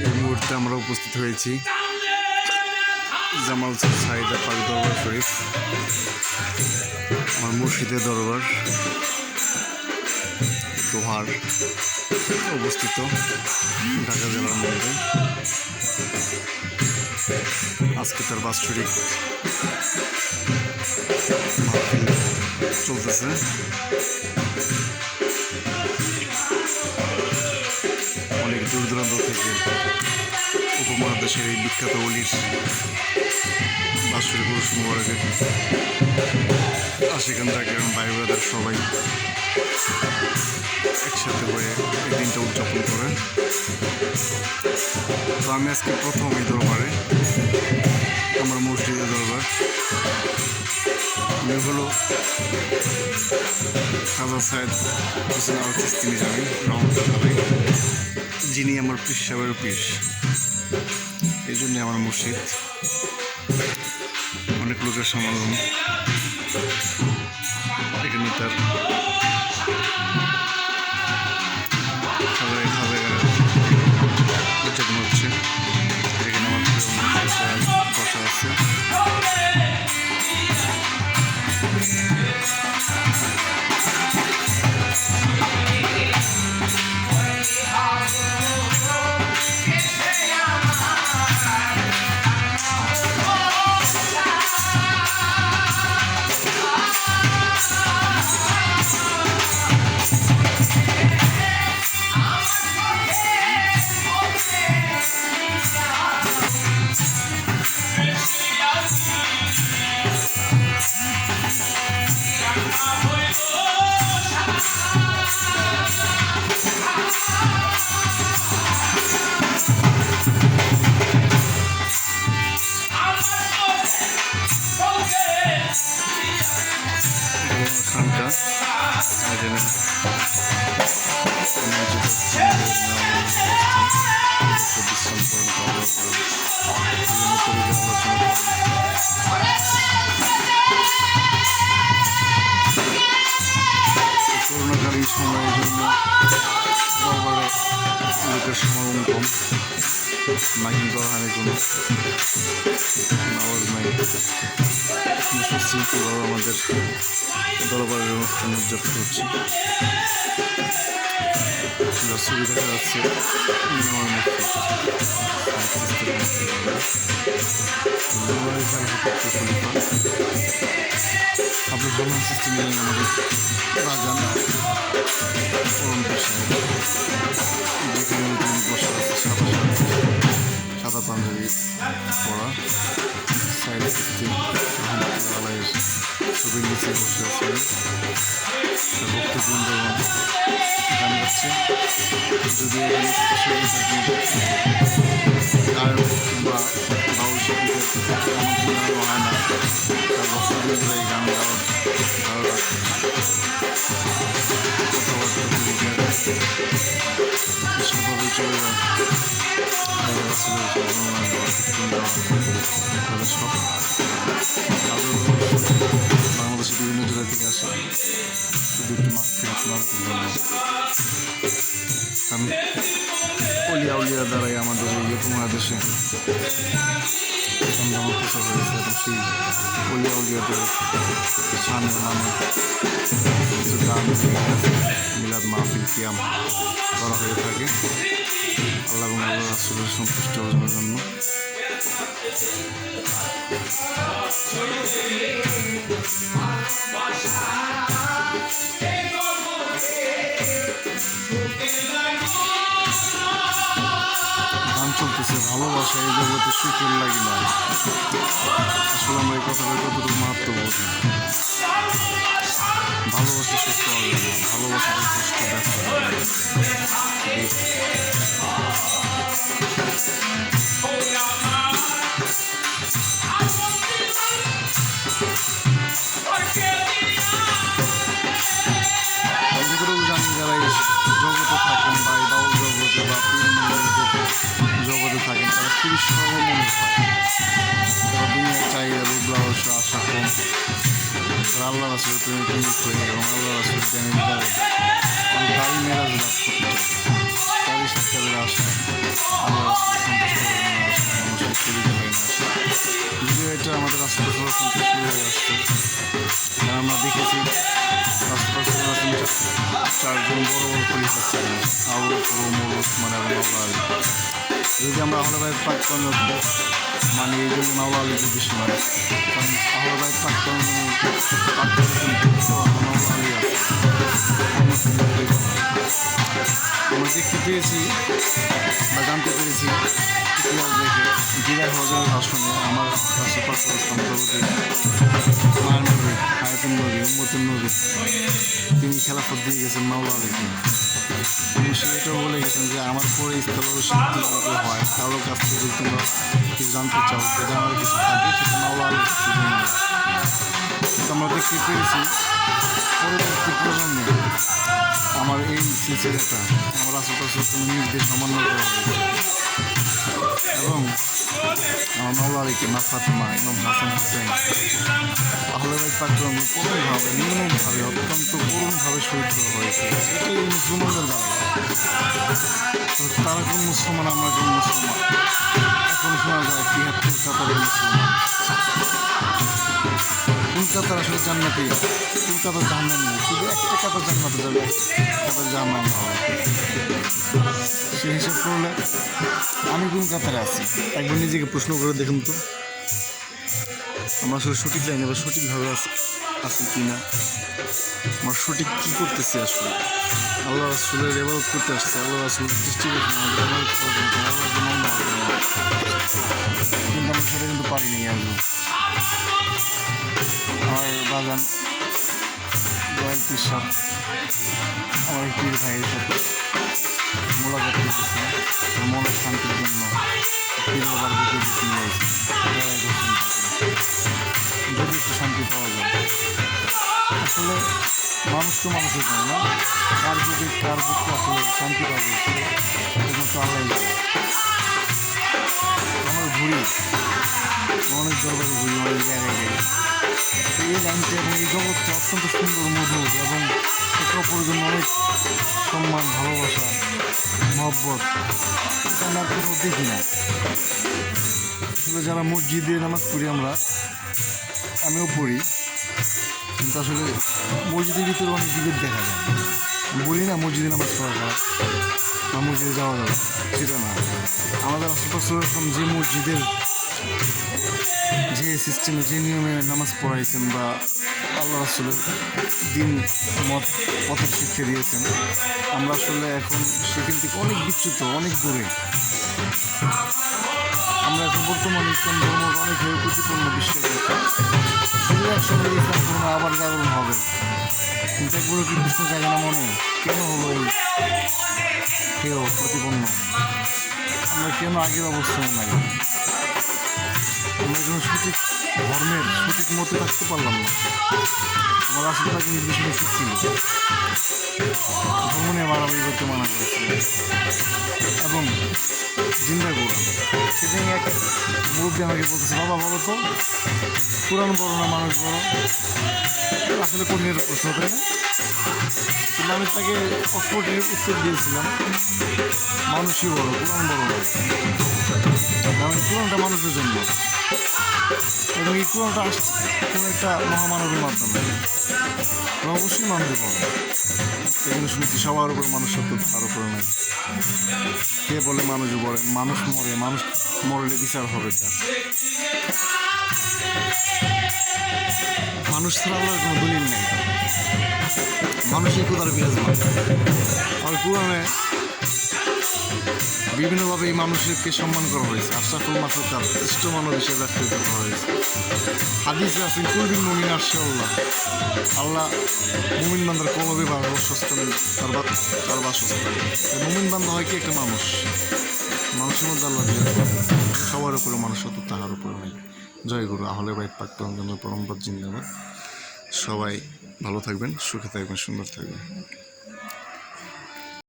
এই মুহূর্তে আমরা উপস্থিত হয়েছি জামাল সাইদা পাক দরবার শরীফ, আমার মুর্শিদের দরবার দোহার অবস্থিত ঢাকা জেলার মধ্যে। আজকে তার বাৎসরিক মাহফিল চলতেছে। অনেক দূর দূরান্ত থেকে উপমহাদেশের এই বিখ্যাত অলির বাৎসরিক উরুস মুবারকে আশিকান জাকির ভাই ব্রাদার সবাই একসাথে হয়ে এই দিনটা উদযাপন করে। তো আমি আজকে প্রথম এই দরবারে, আমার মসজিদের দরবার। আমি হলো খাজা সাইদ হোসেন আল চিশতি জানি রহমতুল্লাহ, যিনি আমার পীর সাহেবের পীর, এই জন্যে আমার মসজিদ। অনেক লোকের সমাগম এখানে, তার উদযাপন হচ্ছে। এখানে আমার বসা আছে। খানকা করোনাকালীন সময়ের জন্য দরবারে লোকের সমাগম কম, মাইকিং করা হয় কোনো আওয়াজ নাই। সুশৃঙ্খলভাবে আমাদের দরবারের অনুষ্ঠান উদযাপন হচ্ছে। ছবি দেখা যাচ্ছে আপনার ভ্রমণ সিস্টেম আমাদের বাগান যেখানে বসে আছে সাদা পাঞ্জাবি পরা সাইড সিস্টেম আলাইয়ের ছবির নিচে বসে আছে। ভক্তবৃন্দ গান গাচ্ছে, যদি গায়ক কিংবা বাউল শিল্পীদের আমন্ত্রণ হয় না, তার ভক্তবৃন্দরা এই গান গাওয়ার ভালো লাগছে। কথাবার্তা এসবভাবেই চলে যায়। বাংলাদেশের বিভিন্ন জেলা থেকে আসে, শুধু একটু মাখতে আপনার কারণ অলিয়া উলিয়া দ্বারাই আমাদের এই উপমহাদেশে সন্ধান প্রচার হয়েছে, এবং সেই অলিয়া উলিয়াদের সামনে নামে কিছু গান মিলাদ মাহফিল কিয়াম করা হয়ে থাকে আল্লাহ এবং আল্লাহ রাসূলের সন্তুষ্টি অর্জনের জন্য। গান চলতেছে ভালোবাসা এই জগতে সুখের লাগি না। আসলে আমরা এই কথাটা কতটুকু মাহাত্ম বুঝি। ভালোবাসা সুখ পাওয়া যায় না, ভালোবাসার কষ্ট ব্যর্থ জানি যারা এই জগতে থাকেন বা এই বাউল জগতে বা জগতে থাকেন, তারা খুবই সরল মনে হয়। তারা দুনিয়ার চাহিদা লোভ আশা কম, আল্লাহ রাসূলের প্রেমে প্রেমিক হয়ে এবং আল্লাহ রাসূলের জ্ঞানের দ্বারে তারই মেরাজ লাভ করতে, তারই সাক্ষাতের আশায় আল্লাহ রাসূল বড় বড় খলিফা ছিলেন, আবু বকর, ওমর, ওসমান এবং মাওলা আলী। যদি আমরা আহলে বাইত প্রাক্তন মানে এই জন্য মাওলা আলী বেশি মানে, কারণ আহলে বাইত প্রাক্তন মাওলা আলী আছে। আমরা দেখতে পেয়েছি বা জানতে পেরেছি ইতিহাস দেখে জিরার হজরের ভাষণে আমার রাষ্ট্রপতি মায়ের নবী, হায়াতুন নবী, উম্মতুন নবী, তিনি খেলাফত দিয়ে গেছেন মাওলা আলীকে। এবং সে এটাও বলে গেছেন যে আমার পরে স্থল সিদ্ধি হয়, কারোর কাছ থেকে যদি তোমরা কিছু জানতে চাও, জানার কিছু থাকে, সেটা মাওলা আলীর কাছে জেনে যাও। কিন্তু আমরা দেখতে পেরেছি পরবর্তী প্রজন্মে আমার এই সিলসিলাটা আমার রাষ্ট্রপতি নির্দেশ অমান্য করা হয়েছে এবং আমার মাওলা আলীকে, মা ফাতেমা, ইমাম হাসান হোসেন, আহলে বাইত প্রাক্তন করুণভাবে, নির্মমভাবে, অত্যন্ত করুণভাবে শহীদ করা হয়েছে। এটাই মুসলমানদের দাবি। তারা কোন মুসলমান, আমরা কোন মুসলমান? এখন শোনা যায় ৭৩ কাতারের মুসলমান। কোন কাতার আসলে জান্নাতে, কোন কাতার জাহান্নামে? শুধু একটা কাতার জান্নাতে যাবে, কাতার জাহান্নামে হবে। সেই হিসাব করলে আমি কোন কাতারে আছি একবার নিজেকে প্রশ্ন করে দেখুন তো। আমরা আসলে সঠিক লাইনে বা সঠিকভাবে আছি কি না, আমরা সঠিক কী করতেছি আসলে? আল্লাহ রাসূলের ইবাদত করতে আসছে, আল্লাহ রাসূল সৃষ্টি করছেন আমাদের ইবাদত করার জন্য, আল্লাহর জন্য অন্য হবে না। কিন্তু আমরা সেটা কিন্তু পারিনি আজও। আমার বাগান দয়াল পিসাব আমার পীর ভাইয়ের সাথে মোলাকাত করতেছে, মনের শান্তির জন্য পীর বাবার বুকে বুকে নিয়ে আসছে, লড়াই করছেন তাকে, যদি একটু শান্তি পাওয়া যায়। আসলে মানুষ তো মানুষের জন্য না, কার বুকে আসলে শান্তি পাবে একমাত্র আল্লাহই যাবে। আমার ঘুরি অনেক দরবারে ঘুরি, অনেক জায়গায় যাই। এই লাইনটা এবং এই জগৎটা অত্যন্ত সুন্দর, মধুর এবং একে অপরের জন্য অনেক সম্মান, ভালোবাসা, মহব্বত, এটা আমরা কোথাও দেখি না। আসলে যারা মসজিদে নামাজ পড়ি আমিও পড়ি, কিন্তু আসলে মসজিদের ভিতরে অনেক বিভেদ দেখা যায়। বলি না মসজিদে নামাজ পড়া খারাপ বা মসজিদে যাওয়া যাবে, সেটা না। আমাদের আশেপাশে যে মসজিদের যে সিস্টেমে, যে নিয়মে নামাজ পড়াইছেন বা আল্লাহ রাসূলের দিন মত পথের শিক্ষা দিয়েছেন, আমরা আসলে এখন সেখান থেকে অনেক বিচ্যুত, অনেক দূরে। আমরা এখন বর্তমানে ইসলাম ধর্ম অনেকভাবে প্রতিপন্ন বিশ্বের কাছে। শুধু একসময় ইসলাম ধর্ম আবার জাগরণ হবে, কিন্তু একবারও কি প্রশ্ন জাগে না মনে, কেন হলো এই কেউ প্রতিপন্ন? আমরা কেন আগের অবস্থানে নাই? আমরা কোনো সঠিক ধর্মের সঠিক মতে থাকতে পারলাম না। আমার আশেপাশে নির্দেশনা কী ছিল? ধর্ম নিয়ে মারামারি করতে মানা করেছিল এবং জিন্দা কোরআন। সেদিন এক মুরব্বী আমাকে বলতেছে, বাবা বলো তো, কোরআন বড় না মানুষ বড়? আসলে কঠিনের প্রশ্ন, তাই না? কিন্তু আমি তাকে কঠিনের উত্তর দিয়েছিলাম, মানুষই বড়, কোরআন বড় নয়। কারণ কোরআনটা মানুষের জন্য এবং এই কোরআনটা আসছে কোনো একটা মহামানবের মাধ্যমে, অবশ্যই মানুষের বড়। এখানে শুনেছি সবার উপর মানুষ সত্য, তার উপরে নাই। কে বলে মানুষ বলে? মানুষ মরে, মানুষ মরলে বিচার হবে কার? মানুষ ছাড়া আল্লাহর কোনো দলিল নেই। মানুষই কোথার বিরাজমান। আর কোরআনে বিভিন্নভাবে এই মানুষকে সম্মান করা হয়েছে। আশরাফুল মাখলুকাত, শ্রেষ্ঠ মানব হিসেবে আখ্যায়িত করা হয়েছে। হাদিসে আছে কুল্লুল মুমিন আরশাল্লাহ, আল্লাহ মুমিন বান্দার কলবে বা বাসস্থান, তার বাসস্থান। মুমিন বান্দা হয় কি একটা মানুষ, মানুষের মধ্যে আল্লাহ বিরাজমান। সবার উপরে মানুষ হতো, তাহার উপরে নেই। জয় গুরু, আহলে বাইত প্রাক্তন পরমপদ জিন্দাবাদ। সবাই ভালো থাকবেন, সুখে থাকবেন, সুন্দর থাকবেন।